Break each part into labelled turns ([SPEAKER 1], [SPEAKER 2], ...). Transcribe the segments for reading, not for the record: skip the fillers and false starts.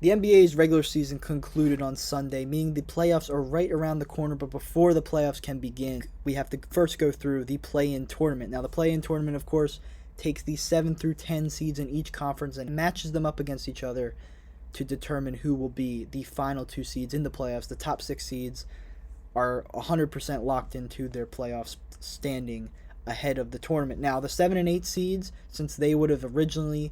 [SPEAKER 1] The NBA's regular season concluded on Sunday, meaning the playoffs are right around the corner, but before the playoffs can begin, we have to first go through the play-in tournament. Now, the play-in tournament, of course, takes the 7 through 10 seeds in each conference and matches them up against each other to determine who will be the final two seeds in the playoffs. The top six seeds are 100% locked into their playoffs standing ahead of the tournament. Now, the 7 and 8 seeds, since they would have originally,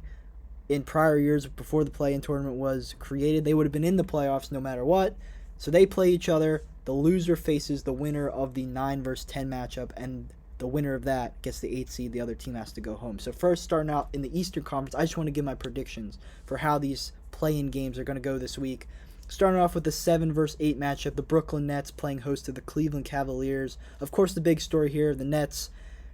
[SPEAKER 1] in prior years before the play-in tournament was created, they would have been in the playoffs no matter what. So they play each other. The loser faces the winner of the 9 versus 10 matchup, and the winner of that gets the 8 seed. The other team has to go home. So first, starting out in the Eastern Conference, I just want to give my predictions for how these play-in games are going to go this week. Starting off with the 7 versus 8 matchup, the Brooklyn Nets playing host to the Cleveland Cavaliers. Of course, the big story here, the Nets,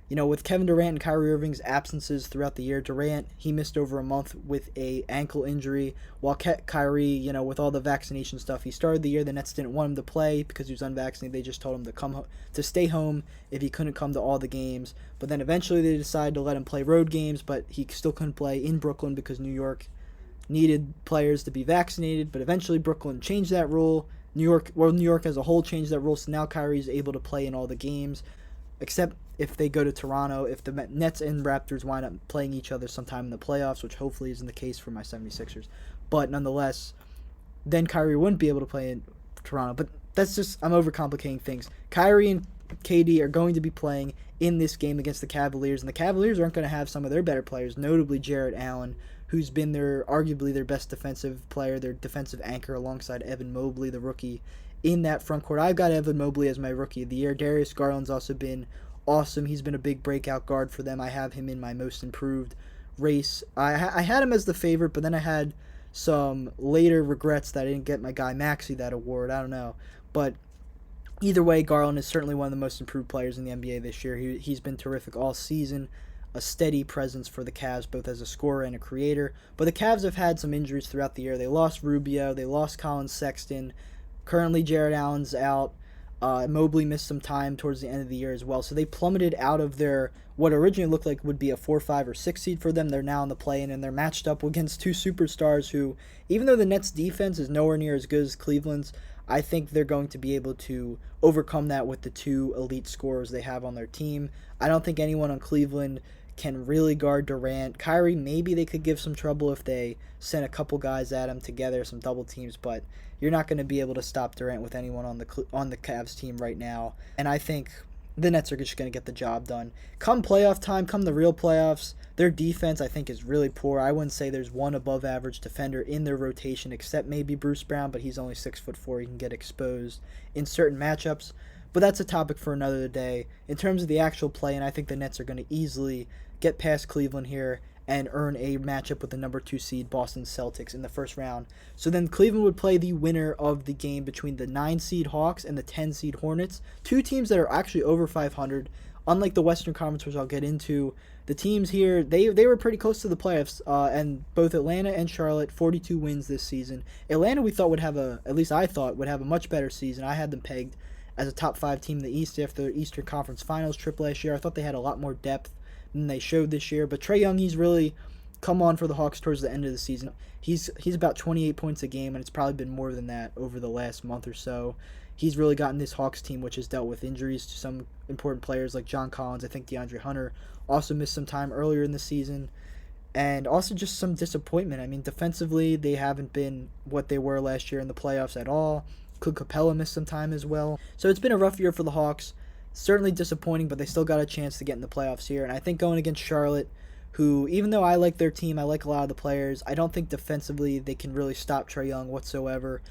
[SPEAKER 1] with Kevin Durant and Kyrie Irving's absences throughout the year, Durant, he missed over a month with a ankle injury, while Kyrie, with all the vaccination stuff, he started the year. The Nets didn't want him to play because he was unvaccinated. They just told him to stay home if he couldn't come to all the games. But then eventually they decided to let him play road games, but he still couldn't play in Brooklyn because New York needed players to be vaccinated. But eventually Brooklyn changed that rule. New York as a whole changed that rule, so now Kyrie's able to play in all the games, except if they go to Toronto, if the Nets and Raptors wind up playing each other sometime in the playoffs, which hopefully isn't the case for my 76ers. But nonetheless, then Kyrie wouldn't be able to play in Toronto. But that's just, I'm overcomplicating things. Kyrie and KD are going to be playing in this game against the Cavaliers, and the Cavaliers aren't going to have some of their better players, notably Jarrett Allen, who's been arguably their best defensive player, their defensive anchor alongside Evan Mobley, the rookie, in that front court. I've got Evan Mobley as my rookie of the year. Darius Garland's also been awesome. He's been a big breakout guard for them. I have him in my most improved race. I had him as the favorite, but then I had some later regrets that I didn't get my guy Maxey that award. I don't know. But either way, Garland is certainly one of the most improved players in the NBA this year. He's been terrific all season. A steady presence for the Cavs, both as a scorer and a creator. But the Cavs have had some injuries throughout the year. They lost Rubio. They lost Colin Sexton. Currently, Jarrett Allen's out. Mobley missed some time towards the end of the year as well. So they plummeted out of their, what originally looked like would be a 4, 5, or 6 seed for them. They're now in the play-in, and they're matched up against two superstars who, even though the Nets' defense is nowhere near as good as Cleveland's, I think they're going to be able to overcome that with the two elite scorers they have on their team. I don't think anyone on Cleveland can really guard Durant. Kyrie, maybe they could give some trouble if they sent a couple guys at him together, some double teams, but you're not going to be able to stop Durant with anyone on the Cavs team right now. And I think the Nets are just going to get the job done. Come playoff time, come the real playoffs, their defense I think is really poor. I wouldn't say there's one above average defender in their rotation except maybe Bruce Brown, but he's only 6'4". He can get exposed in certain matchups. But that's a topic for another day. In terms of the actual play, and I think the Nets are going to easily get past Cleveland here and earn a matchup with the number 2 seed Boston Celtics in the first round. So then Cleveland would play the winner of the game between the 9 seed Hawks and the 10 seed Hornets, two teams that are actually over 500. Unlike the Western Conference, which I'll get into, the teams here, they were pretty close to the playoffs, and both Atlanta and Charlotte, 42 wins this season. Atlanta we thought would have at least I thought would have a much better season. I had them pegged as a top 5 team in the East after the Eastern Conference Finals trip last year. I thought they had a lot more depth than they showed this year. But Trae Young, he's really come on for the Hawks towards the end of the season. He's about 28 points a game, and it's probably been more than that over the last month or so. He's really gotten this Hawks team, which has dealt with injuries to some important players like John Collins. I think DeAndre Hunter also missed some time earlier in the season. And also just some disappointment. I mean, defensively, they haven't been what they were last year in the playoffs at all. Clint Capella missed some time as well. So it's been a rough year for the Hawks. Certainly disappointing, but they still got a chance to get in the playoffs here. And I think going against Charlotte, who, even though I like their team, I like a lot of the players, I don't think defensively they can really stop Trae Young whatsoever.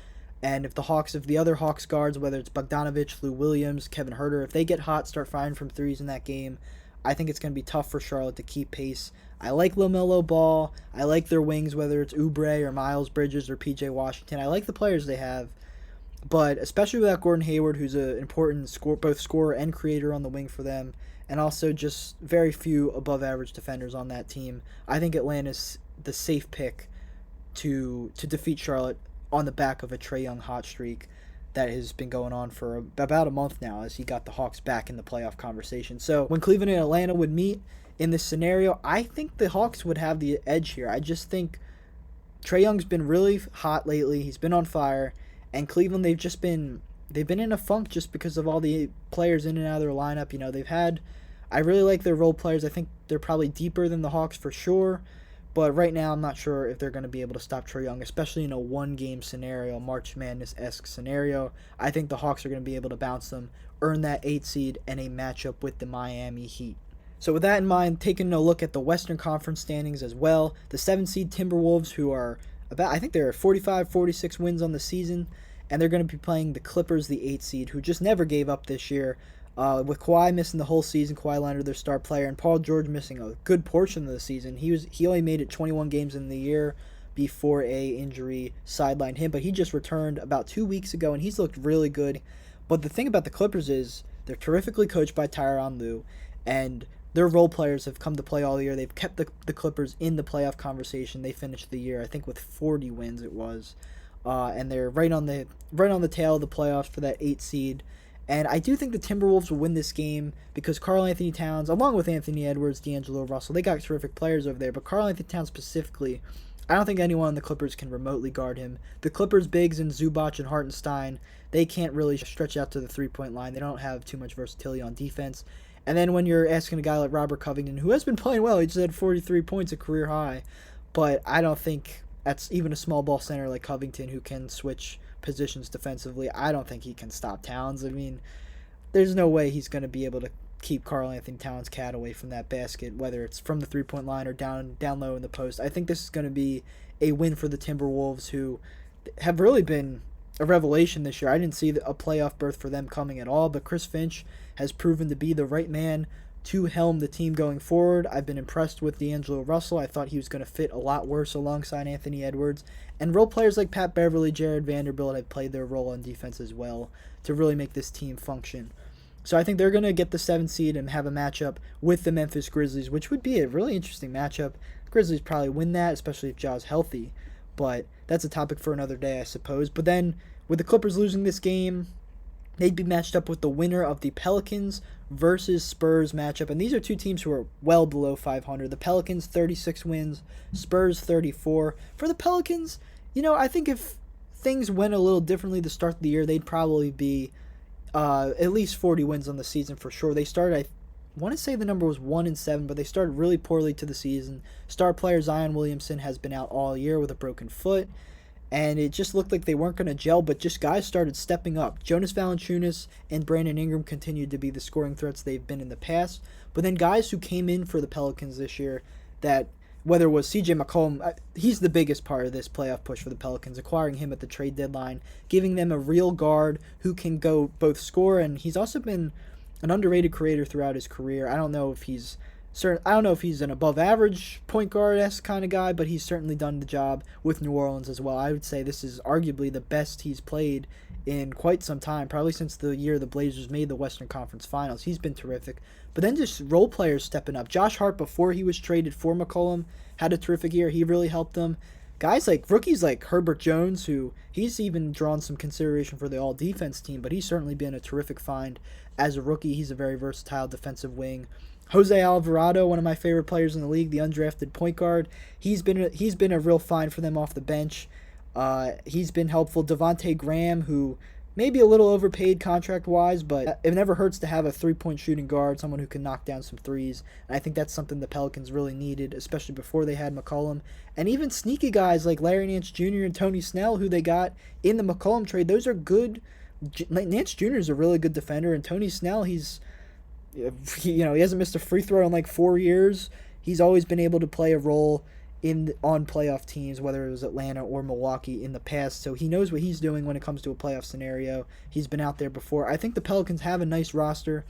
[SPEAKER 1] And if the other Hawks guards, whether it's Bogdanovich, Lou Williams, Kevin Huerter, if they get hot, start firing from threes in that game, I think it's going to be tough for Charlotte to keep pace. I like LaMelo Ball. I like their wings, whether it's Oubre or Miles Bridges or PJ Washington. I like the players they have. But especially without Gordon Hayward, who's an important both scorer and creator on the wing for them, and also just very few above-average defenders on that team, I think Atlanta's the safe pick to defeat Charlotte on the back of a Trae Young hot streak that has been going on for about a month now as he got the Hawks back in the playoff conversation. So when Cleveland and Atlanta would meet in this scenario, I think the Hawks would have the edge here. I just think Trae Young's been really hot lately. He's been on fire, and Cleveland they've been in a funk just because of all the players in and out of their lineup. I really like their role players. I think they're probably deeper than the Hawks for sure. But right now, I'm not sure if they're going to be able to stop Trae Young, especially in a one-game scenario, March Madness-esque scenario. I think the Hawks are going to be able to bounce them, earn that 8 seed, and a matchup with the Miami Heat. So with that in mind, taking a look at the Western Conference standings as well, the 7 seed Timberwolves, who are I think they're 45, 46 wins on the season, and they're going to be playing the Clippers, the 8 seed, who just never gave up this year. With Kawhi missing the whole season, Kawhi Leonard, their star player, and Paul George missing a good portion of the season. He only made it 21 games in the year before a injury sidelined him, but he just returned about 2 weeks ago, and he's looked really good. But the thing about the Clippers is they're terrifically coached by Tyronn Lue, and their role players have come to play all year. They've kept the Clippers in the playoff conversation. They finished the year, I think, with 40 wins it was, and they're right on the tail of the playoffs for that 8 seed. And I do think the Timberwolves will win this game because Karl-Anthony Towns, along with Anthony Edwards, D'Angelo Russell, they got terrific players over there. But Karl-Anthony Towns specifically, I don't think anyone on the Clippers can remotely guard him. The Clippers' bigs and Zubac and Hartenstein, they can't really stretch out to the three-point line. They don't have too much versatility on defense. And then when you're asking a guy like Robert Covington, who has been playing well, he just had 43 points, a career high. But I don't think that's even a small ball center like Covington who can switch positions defensively. I don't think he can stop Towns. I mean, there's no way he's going to be able to keep Karl-Anthony Towns' cat away from that basket, whether it's from the three-point line or down low in the post. I think this is going to be a win for the Timberwolves, who have really been a revelation this year. I didn't see a playoff berth for them coming at all, but Chris Finch has proven to be the right man to helm the team going forward. I've been impressed with D'Angelo Russell. I thought he was going to fit a lot worse alongside Anthony Edwards. And role players like Pat Beverly, Jared Vanderbilt have played their role on defense as well to really make this team function. So I think they're going to get the 7th seed and have a matchup with the Memphis Grizzlies, which would be a really interesting matchup. The Grizzlies probably win that, especially if Ja's healthy. But that's a topic for another day, I suppose. But then with the Clippers losing this game, they'd be matched up with the winner of the Pelicans versus Spurs matchup. And these are two teams who are well below 500. The Pelicans, 36 wins. Spurs, 34. For the Pelicans, I think if things went a little differently to start the year, they'd probably be at least 40 wins on the season for sure. They started, I want to say the number was 1-7, but they started really poorly to the season. Star player Zion Williamson has been out all year with a broken foot. And it just looked like they weren't going to gel, but just guys started stepping up. Jonas Valanciunas and Brandon Ingram continued to be the scoring threats they've been in the past. But then guys who came in for the Pelicans this year, that whether it was CJ McCollum, he's the biggest part of this playoff push for the Pelicans, acquiring him at the trade deadline, giving them a real guard who can go both score, and he's also been an underrated creator throughout his career. I don't know if he's an above-average point guard-esque kind of guy, but he's certainly done the job with New Orleans as well. I would say this is arguably the best he's played in quite some time, probably since the year the Blazers made the Western Conference Finals. He's been terrific. But then just role players stepping up. Josh Hart, before he was traded for McCollum, had a terrific year. He really helped them. Rookies like Herbert Jones, who he's even drawn some consideration for the all-defense team, but he's certainly been a terrific find as a rookie. He's a very versatile defensive wing. Jose Alvarado, one of my favorite players in the league, the undrafted point guard. He's been a real find for them off the bench. He's been helpful. Devontae Graham, who may be a little overpaid contract-wise, but it never hurts to have a three-point shooting guard, someone who can knock down some threes. And I think that's something the Pelicans really needed, especially before they had McCollum. And even sneaky guys like Larry Nance Jr. and Tony Snell, who they got in the McCollum trade, those are good. Nance Jr. is a really good defender, and Tony Snell, he hasn't missed a free throw in like 4 years. He's always been able to play a role on playoff teams, whether it was Atlanta or Milwaukee in the past. So he knows what he's doing when it comes to a playoff scenario. He's been out there before. I think the Pelicans have a nice roster.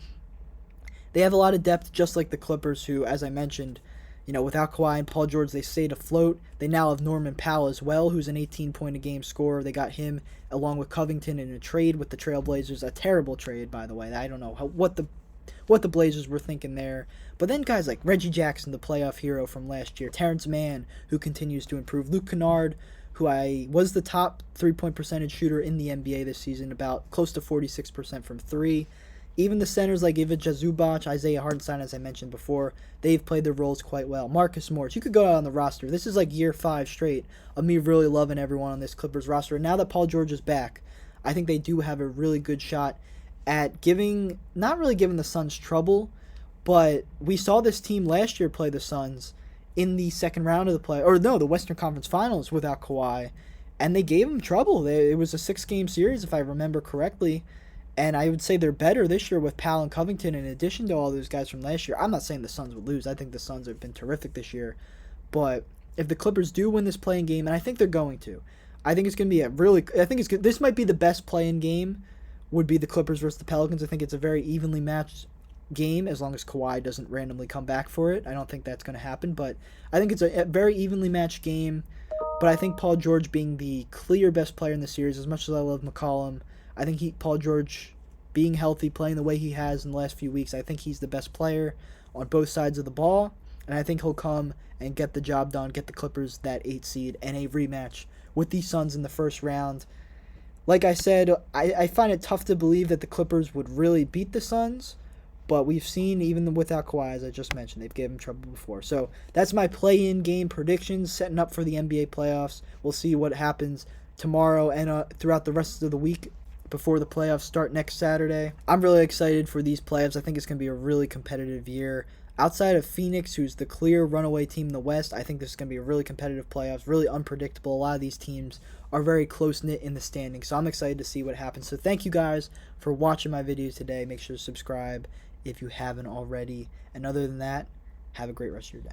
[SPEAKER 1] They have a lot of depth, just like the Clippers, who, as I mentioned, without Kawhi and Paul George, they stayed afloat. They now have Norman Powell as well, who's an 18-point-a-game scorer. They got him along with Covington in a trade with the Trailblazers. A terrible trade, by the way. I don't know what the Blazers were thinking there. But then guys like Reggie Jackson, the playoff hero from last year, Terrence Mann, who continues to improve, Luke Kennard, who was the top three-point percentage shooter in the NBA this season, about close to 46% from three. Even the centers like Ivica Zubac, Isaiah Hartenstein, as I mentioned before, they've played their roles quite well. Marcus Morris, you could go out on the roster. This is like year 5 straight of me really loving everyone on this Clippers roster. And now that Paul George is back, I think they do have a really good shot at not really giving the Suns trouble, but we saw this team last year play the Suns in the second round of the Western Conference Finals without Kawhi, and they gave them trouble. It was a 6-game series, if I remember correctly. And I would say they're better this year with Powell and Covington in addition to all those guys from last year. I'm not saying the Suns would lose. I think the Suns have been terrific this year. But if the Clippers do win this play-in game, and I think they're going to, I think it's going to be I think it's good. This might be the best play-in game, would be the Clippers versus the Pelicans. I think it's a very evenly matched game as long as Kawhi doesn't randomly come back for it. I don't think that's going to happen, but I think it's a very evenly matched game. But I think Paul George being the clear best player in the series, as much as I love McCollum, I think Paul George being healthy, playing the way he has in the last few weeks, I think he's the best player on both sides of the ball, and I think he'll come and get the job done, get the Clippers that 8 seed, and a rematch with the Suns in the first round. Like I said, I find it tough to believe that the Clippers would really beat the Suns, but we've seen, even without Kawhi, as I just mentioned, they've given trouble before. So that's my play-in game predictions, setting up for the NBA playoffs. We'll see what happens tomorrow and throughout the rest of the week before the playoffs start next Saturday. I'm really excited for these playoffs. I think it's going to be a really competitive year. Outside of Phoenix, who's the clear runaway team in the West, I think this is going to be a really competitive playoffs, really unpredictable. A lot of these teams are very close-knit in the standings, so I'm excited to see what happens. So thank you guys for watching my video today. Make sure to subscribe if you haven't already. And other than that, have a great rest of your day.